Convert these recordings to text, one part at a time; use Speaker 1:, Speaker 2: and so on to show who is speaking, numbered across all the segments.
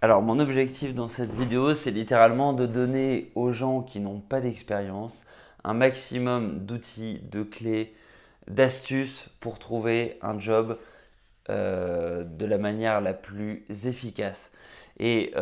Speaker 1: Alors, mon objectif dans cette vidéo, c'est littéralement de donner aux gens qui n'ont pas d'expérience un maximum d'outils, de clés, d'astuces pour trouver un job de la manière la plus efficace. Et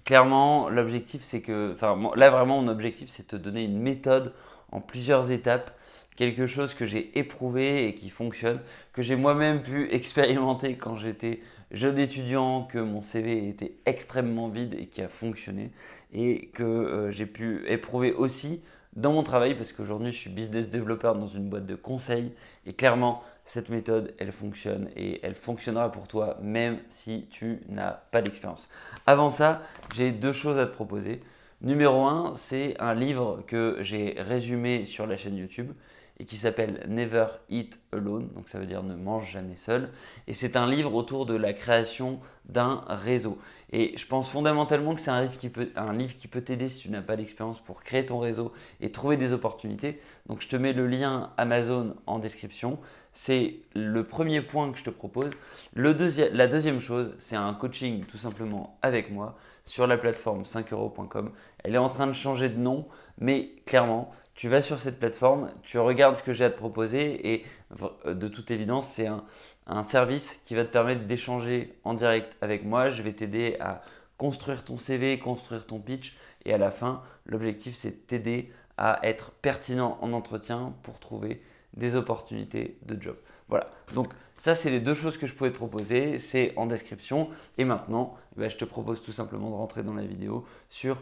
Speaker 1: clairement, l'objectif, c'est que, là vraiment, mon objectif, c'est de te donner une méthode en plusieurs étapes, quelque chose que j'ai éprouvé et qui fonctionne, que j'ai moi-même pu expérimenter quand j'étais jeune étudiant, que mon CV était extrêmement vide et qui a fonctionné, et que j'ai pu éprouver aussi dans mon travail, parce qu'aujourd'hui, je suis business developer dans une boîte de conseil, et clairement, cette méthode, elle fonctionne et elle fonctionnera pour toi même si tu n'as pas d'expérience. Avant ça, j'ai deux choses à te proposer. Numéro un, c'est un livre que j'ai résumé sur la chaîne YouTube et qui s'appelle Never Eat Alone, donc ça veut dire ne mange jamais seul. Et c'est un livre autour de la création d'un réseau. Et je pense fondamentalement que c'est un livre qui peut t'aider si tu n'as pas d'expérience pour créer ton réseau et trouver des opportunités. Donc je te mets le lien Amazon en description. C'est le premier point que je te propose. La deuxième chose, c'est un coaching tout simplement avec moi sur la plateforme 5euros.com. Elle est en train de changer de nom, mais clairement, tu vas sur cette plateforme, tu regardes ce que j'ai à te proposer et de toute évidence, c'est un service qui va te permettre d'échanger en direct avec moi. Je vais t'aider à construire ton CV, construire ton pitch et à la fin, l'objectif c'est de t'aider à être pertinent en entretien pour trouver des opportunités de job. Voilà, donc ça c'est les deux choses que je pouvais te proposer, c'est en description. Et maintenant, je te propose tout simplement de rentrer dans la vidéo sur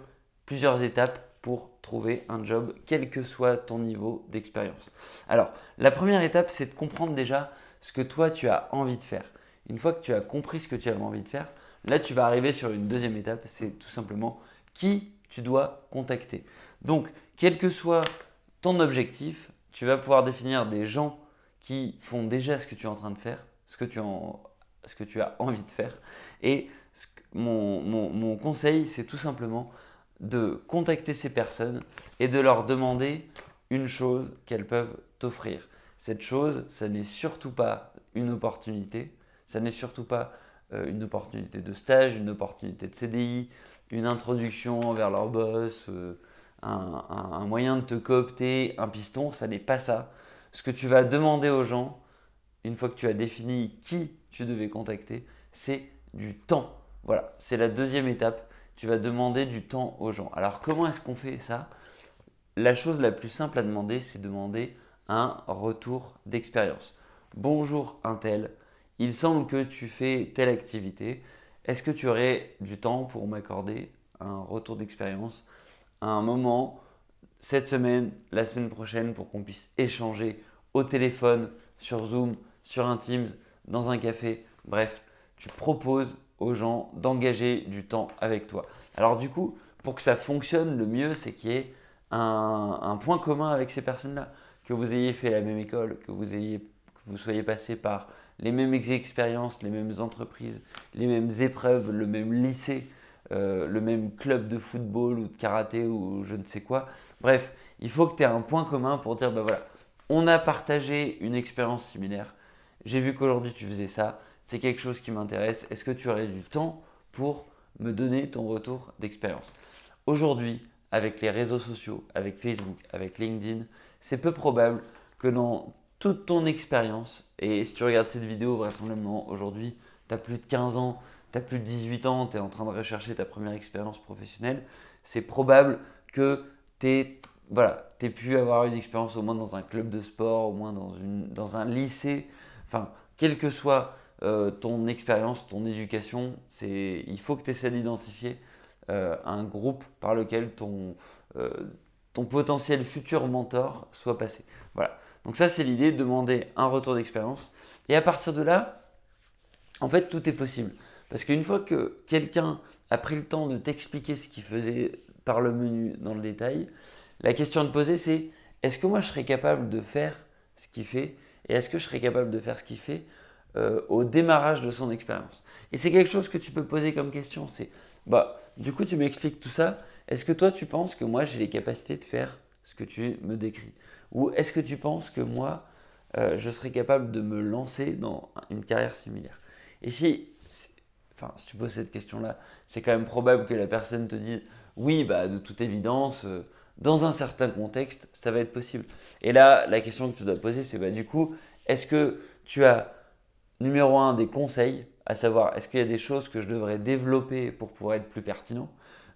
Speaker 1: plusieurs étapes pour trouver un job, quel que soit ton niveau d'expérience. Alors, la première étape, c'est de comprendre déjà ce que toi tu as envie de faire. Une fois que tu as compris ce que tu avais envie de faire, là tu vas arriver sur une deuxième étape, c'est tout simplement qui tu dois contacter. Donc, quel que soit ton objectif, tu vas pouvoir définir des gens qui font déjà ce que tu es en train de faire, ce que tu as envie de faire. Et mon conseil, c'est tout simplement de contacter ces personnes et de leur demander une chose qu'elles peuvent t'offrir. Cette chose, ça n'est surtout pas une opportunité, ça n'est surtout pas une opportunité de stage, une opportunité de CDI, une introduction vers leur boss, un moyen de te coopter, un piston, ça n'est pas ça. Ce que tu vas demander aux gens, une fois que tu as défini qui tu devais contacter, c'est du temps. Voilà, c'est la deuxième étape. Tu vas demander du temps aux gens. Alors comment est-ce qu'on fait ça? La chose la plus simple à demander, c'est demander un retour d'expérience. Bonjour Intel, il semble que tu fais telle activité. Est-ce que tu aurais du temps pour m'accorder un retour d'expérience à un moment, cette semaine, la semaine prochaine, pour qu'on puisse échanger au téléphone, sur Zoom, sur un Teams, dans un café. Bref, tu proposes aux gens d'engager du temps avec toi. Alors du coup, pour que ça fonctionne, le mieux, c'est qu'il y ait un point commun avec ces personnes-là. Que vous ayez fait la même école, que vous soyez passé par les mêmes expériences, les mêmes entreprises, les mêmes épreuves, le même lycée, le même club de football ou de karaté ou je ne sais quoi. Bref, il faut que tu aies un point commun pour dire, bah voilà, on a partagé une expérience similaire. J'ai vu qu'aujourd'hui tu faisais ça. C'est quelque chose qui m'intéresse. Est-ce que tu aurais du temps pour me donner ton retour d'expérience? Aujourd'hui, avec les réseaux sociaux, avec Facebook, avec LinkedIn, c'est peu probable que dans toute ton expérience, et si tu regardes cette vidéo, vraisemblablement aujourd'hui, tu as plus de 15 ans, tu as plus de 18 ans, tu es en train de rechercher ta première expérience professionnelle, c'est probable que tu aies voilà, pu avoir une expérience au moins dans un club de sport, au moins dans un lycée, enfin, quelle que soit ton expérience, ton éducation, il faut que tu essaies d'identifier un groupe par lequel euh, ton potentiel futur mentor soit passé. Voilà. Donc ça, c'est l'idée, de demander un retour d'expérience. Et à partir de là, en fait, tout est possible. Parce qu'une fois que quelqu'un a pris le temps de t'expliquer ce qu'il faisait par le menu dans le détail, la question à te poser, c'est est-ce que moi je serais capable de faire ce qu'il fait et est-ce que je serais capable de faire ce qu'il fait au démarrage de son expérience? Et c'est quelque chose que tu peux poser comme question, c'est bah du coup tu m'expliques tout ça, est-ce que toi tu penses que moi j'ai les capacités de faire ce que tu me décris? Ou est-ce que tu penses que moi je serais capable de me lancer dans une carrière similaire? Et si enfin, si tu poses cette question-là, c'est quand même probable que la personne te dise oui, bah, de toute évidence, dans un certain contexte, ça va être possible. Et là, la question que tu dois poser, c'est bah, du coup, est-ce que tu as, numéro un, des conseils, à savoir, est-ce qu'il y a des choses que je devrais développer pour pouvoir être plus pertinent?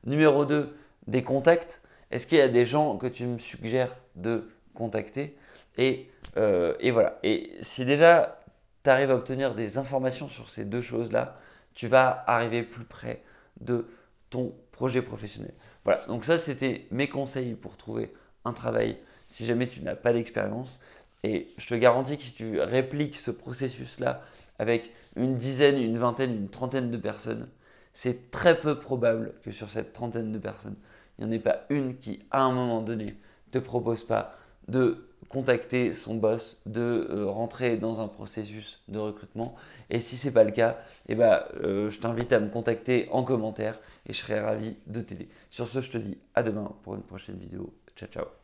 Speaker 1: Numéro 2, des contacts. Est-ce qu'il y a des gens que tu me suggères de contacter? Et voilà. Et si déjà tu arrives à obtenir des informations sur ces deux choses-là, tu vas arriver plus près de ton projet professionnel. Voilà, donc ça c'était mes conseils pour trouver un travail si jamais tu n'as pas d'expérience. Et je te garantis que si tu répliques ce processus-là avec une dizaine, une vingtaine, une trentaine de personnes, c'est très peu probable que sur cette trentaine de personnes, il n'y en ait pas une qui, à un moment donné, ne te propose pas de contacter son boss, de rentrer dans un processus de recrutement. Et si ce n'est pas le cas, je t'invite à me contacter en commentaire et je serai ravi de t'aider. Sur ce, je te dis à demain pour une prochaine vidéo. Ciao, ciao.